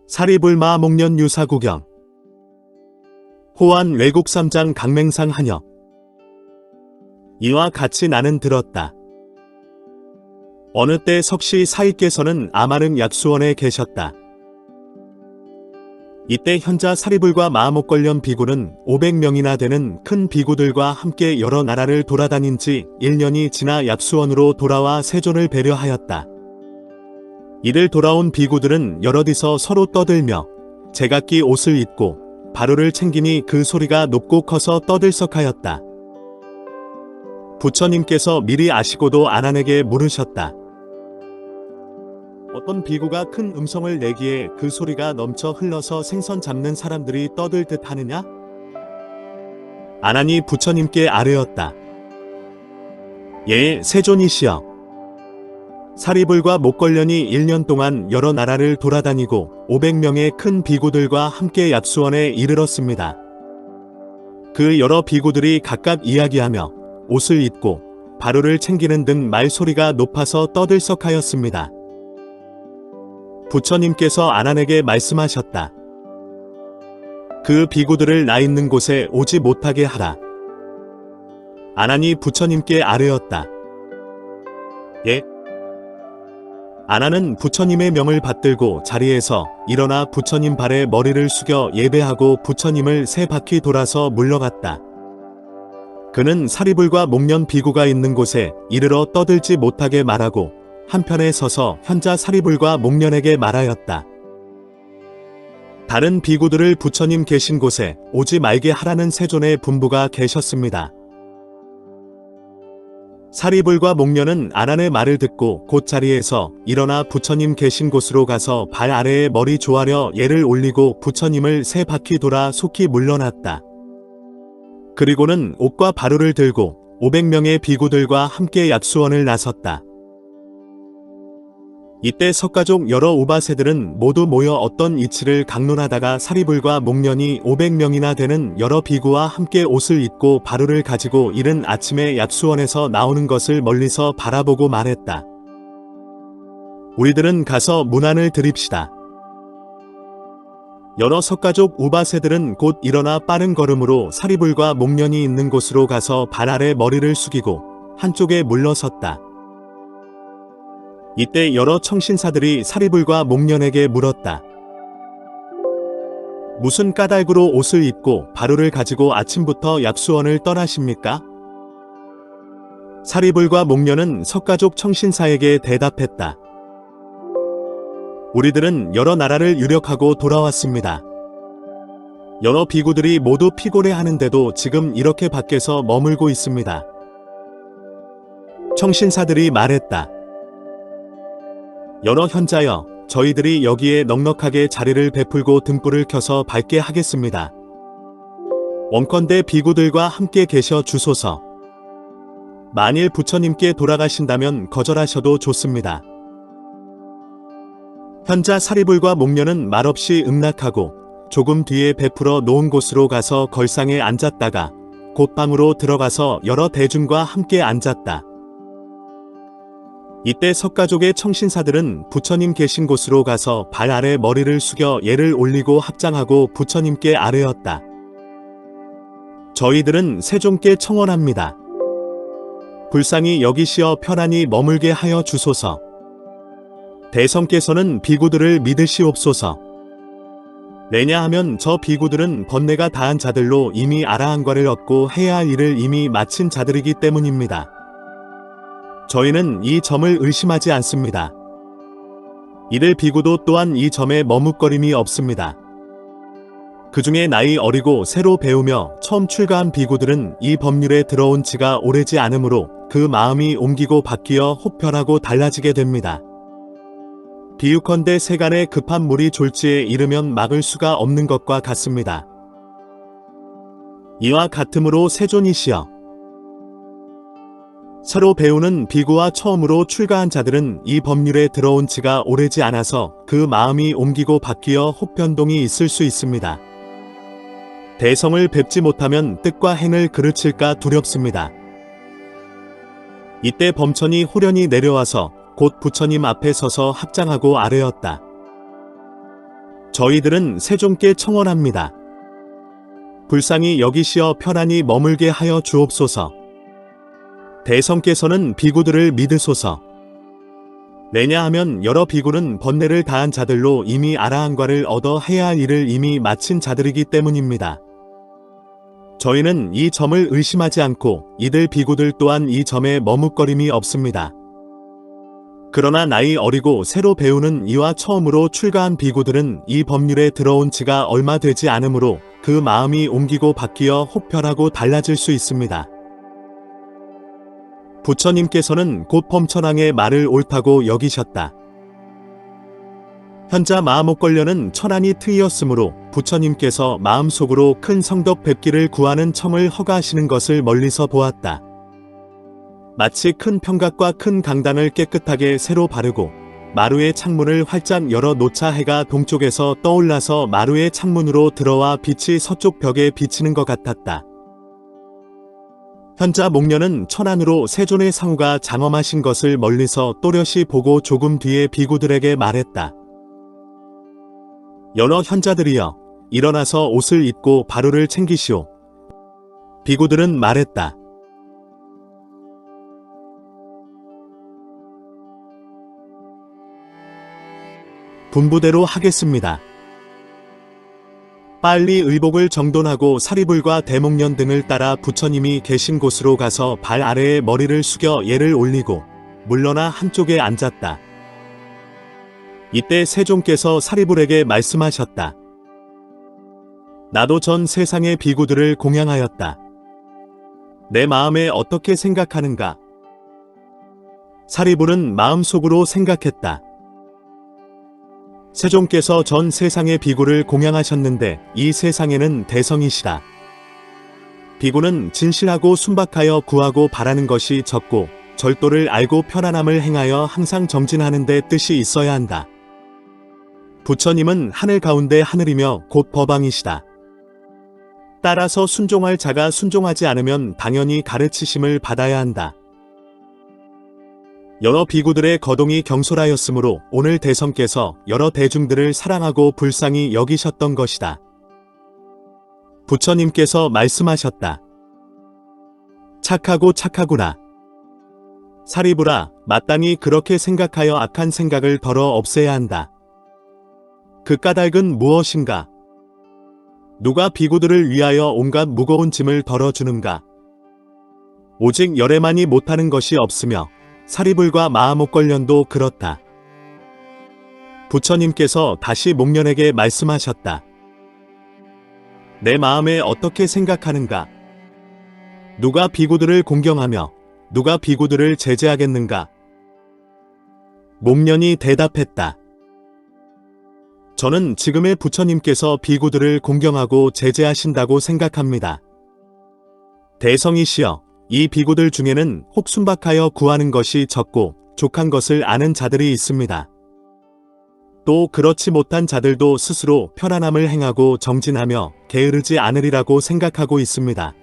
사리불마 목련 유사구경. 호안 외국 쌈장 강맹상 한여. 이와 같이 나는 들었다. 어느 때 석시 사익께서는 아마릉 약수원에 계셨다. 이때 현자 사리불과 마목걸련 비구는 500명이나 되는 큰 비구들과 함께 여러 나라를 돌아다닌 지 1년이 지나 약수원으로 돌아와 세존을 배려하였다. 이를 돌아온 비구들은 여럿이서 서로 떠들며 제각기 옷을 입고 바로를 챙기니 그 소리가 높고 커서 떠들썩하였다. 부처님께서 미리 아시고도 아난에게 물으셨다. 어떤 비구가 큰 음성을 내기에 그 소리가 넘쳐 흘러서 생선 잡는 사람들이 떠들 듯 하느냐? 아난이 부처님께 아뢰었다. 예, 세존이시여. 사리불과 목걸련이 1년 동안 여러 나라를 돌아다니고 500명의 큰 비구들과 함께 약수원에 이르렀습니다. 그 여러 비구들이 각각 이야기하며 옷을 입고 바로를 챙기는 등 말소리가 높아서 떠들썩하였습니다. 부처님께서 아난에게 말씀하셨다. 그 비구들을 나 있는 곳에 오지 못하게 하라. 아난이 부처님께 아뢰었다. 예. 아난은 부처님의 명을 받들고 자리에서 일어나 부처님 발에 머리를 숙여 예배하고 부처님을 3바퀴 돌아서 물러갔다. 그는 사리불과 목련 비구가 있는 곳에 이르러 떠들지 못하게 말하고 한편에 서서 현자 사리불과 목련에게 말하였다. 다른 비구들을 부처님 계신 곳에 오지 말게 하라는 세존의 분부가 계셨습니다. 사리불과 목련은 아난의 말을 듣고 곧 자리에서 일어나 부처님 계신 곳으로 가서 발 아래에 머리 조아려 예를 올리고 부처님을 3바퀴 돌아 속히 물러났다. 그리고는 옷과 바로를 들고 500명의 비구들과 함께 약수원을 나섰다. 이때 석가족 여러 우바세들은 모두 모여 어떤 이치를 강론하다가 사리불과 목련이 500명이나 되는 여러 비구와 함께 옷을 입고 바로를 가지고 이른 아침에 약수원에서 나오는 것을 멀리서 바라보고 말했다. 우리들은 가서 문안을 드립시다. 여러 석가족 우바세들은 곧 일어나 빠른 걸음으로 사리불과 목련이 있는 곳으로 가서 발 아래 머리를 숙이고 한쪽에 물러섰다. 이때 여러 청신사들이 사리불과 목련에게 물었다. 무슨 까닭으로 옷을 입고 바로를 가지고 아침부터 약수원을 떠나십니까? 사리불과 목련은 석가족 청신사에게 대답했다. 우리들은 여러 나라를 유력하고 돌아왔습니다. 여러 비구들이 모두 피곤해 하는데도 지금 이렇게 밖에서 머물고 있습니다. 청신사들이 말했다. 여러 현자여, 저희들이 여기에 넉넉하게 자리를 베풀고 등불을 켜서 밝게 하겠습니다. 원컨대 비구들과 함께 계셔 주소서. 만일 부처님께 돌아가신다면 거절하셔도 좋습니다. 현자 사리불과 목련은 말없이 응낙하고 조금 뒤에 베풀어 놓은 곳으로 가서 걸상에 앉았다가 곧 방으로 들어가서 여러 대중과 함께 앉았다. 이때 석가족의 청신사들은 부처님 계신 곳으로 가서 발 아래 머리를 숙여 예를 올리고 합장하고 부처님께 아뢰었다. 저희들은 세존께 청원합니다. 불상이 여기 시어 편안히 머물게 하여 주소서. 대성께서는 비구들을 믿으시옵소서. 왜냐하면 저 비구들은 번뇌가 다한 자들로 이미 아라한과를 얻고 해야 할 일을 이미 마친 자들이기 때문입니다. 저희는 이 점을 의심하지 않습니다. 이들 비구도 또한 이 점에 머뭇거림이 없습니다. 그 중에 나이 어리고 새로 배우며 처음 출가한 비구들은 이 법률에 들어온 지가 오래지 않으므로 그 마음이 옮기고 바뀌어 혹변하고 달라지게 됩니다. 비유컨대 세간에 급한 물이 졸지에 이르면 막을 수가 없는 것과 같습니다. 이와 같으므로 세존이시여. 새로 배우는 비구와 처음으로 출가한 자들은 이 법률에 들어온 지가 오래지 않아서 그 마음이 옮기고 바뀌어 혹변동이 있을 수 있습니다. 대성을 뵙지 못하면 뜻과 행을 그르칠까 두렵습니다. 이때 범천이 호련히 내려와서 곧 부처님 앞에 서서 합장하고 아뢰었다. 저희들은 세종께 청원합니다. 불쌍히 여기시어 편안히 머물게 하여 주옵소서. 대성께서는 비구들을 믿으소서. 왜냐하면 여러 비구는 번뇌를 다한 자들로 이미 아라한과를 얻어 해야 할 일을 이미 마친 자들이기 때문입니다. 저희는 이 점을 의심하지 않고 이들 비구들 또한 이 점에 머뭇거림이 없습니다. 그러나 나이 어리고 새로 배우는 이와 처음으로 출가한 비구들은 이 법률에 들어온 지가 얼마 되지 않으므로 그 마음이 옮기고 바뀌어 혹별하고 달라질 수 있습니다. 부처님께서는 곧 범천왕의 말을 옳다고 여기셨다. 현자 마음옥걸련은 천안이 트이었으므로 부처님께서 마음속으로 큰 성덕 뵙기를 구하는 첨을 허가하시는 것을 멀리서 보았다. 마치 큰 평각과 큰 강단을 깨끗하게 새로 바르고 마루의 창문을 활짝 열어 놓자 해가 동쪽에서 떠올라서 마루의 창문으로 들어와 빛이 서쪽 벽에 비치는 것 같았다. 현자 목련은 천안으로 세존의 상우가 장엄하신 것을 멀리서 또렷이 보고 조금 뒤에 비구들에게 말했다. 여러 현자들이여, 일어나서 옷을 입고 바루를 챙기시오. 비구들은 말했다. 분부대로 하겠습니다. 빨리 의복을 정돈하고 사리불과 대목련 등을 따라 부처님이 계신 곳으로 가서 발 아래에 머리를 숙여 예를 올리고 물러나 한쪽에 앉았다. 이때 세종께서 사리불에게 말씀하셨다. 나도 전 세상의 비구들을 공양하였다. 내 마음에 어떻게 생각하는가? 사리불은 마음속으로 생각했다. 세종께서 전 세상의 비구를 공양하셨는데 이 세상에는 대성이시다. 비구는 진실하고 순박하여 구하고 바라는 것이 적고 절도를 알고 편안함을 행하여 항상 정진하는 데 뜻이 있어야 한다. 부처님은 하늘 가운데 하늘이며 곧 법왕이시다. 따라서 순종할 자가 순종하지 않으면 당연히 가르치심을 받아야 한다. 여러 비구들의 거동이 경솔하였으므로 오늘 대성께서 여러 대중들을 사랑하고 불쌍히 여기셨던 것이다. 부처님께서 말씀하셨다. 착하고 착하구나. 사리불아, 마땅히 그렇게 생각하여 악한 생각을 덜어 없애야 한다. 그 까닭은 무엇인가? 누가 비구들을 위하여 온갖 무거운 짐을 덜어주는가? 오직 열애만이 못하는 것이 없으며 사리불과 마음옥걸련도 그렇다. 부처님께서 다시 목련에게 말씀하셨다. 내 마음에 어떻게 생각하는가? 누가 비구들을 공경하며 누가 비구들을 제재하겠는가? 목련이 대답했다. 저는 지금의 부처님께서 비구들을 공경하고 제재하신다고 생각합니다. 대성이시여, 이 비구들 중에는 혹 순박하여 구하는 것이 적고 족한 것을 아는 자들이 있습니다. 또 그렇지 못한 자들도 스스로 편안함을 행하고 정진하며 게으르지 않으리라고 생각하고 있습니다.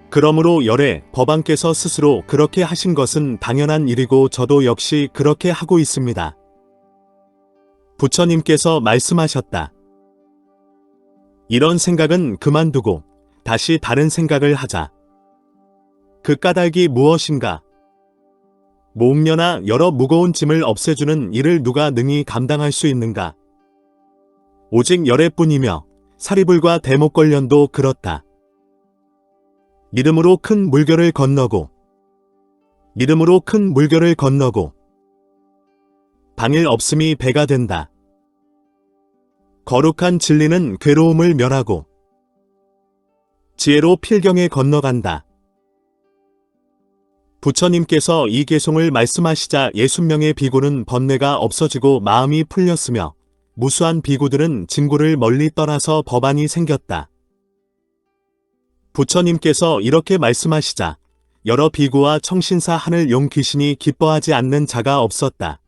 그러므로 열애, 법왕께서 스스로 그렇게 하신 것은 당연한 일이고 저도 역시 그렇게 하고 있습니다. 부처님께서 말씀하셨다. 이런 생각은 그만두고 다시 다른 생각을 하자. 그 까닭이 무엇인가? 목련아, 여러 무거운 짐을 없애주는 일을 누가 능히 감당할 수 있는가? 오직 열애뿐이며 사리불과 대목걸련도 그렇다. 믿음으로 큰 물결을 건너고 믿음으로 큰 물결을 건너고 방일 없음이 배가 된다. 거룩한 진리는 괴로움을 멸하고 지혜로 필경에 건너간다. 부처님께서 이 개송을 말씀하시자 60명의 비구는 번뇌가 없어지고 마음이 풀렸으며 무수한 비구들은 진구를 멀리 떠나서 법안이 생겼다. 부처님께서 이렇게 말씀하시자 여러 비구와 청신사 하늘 용 귀신이 기뻐하지 않는 자가 없었다.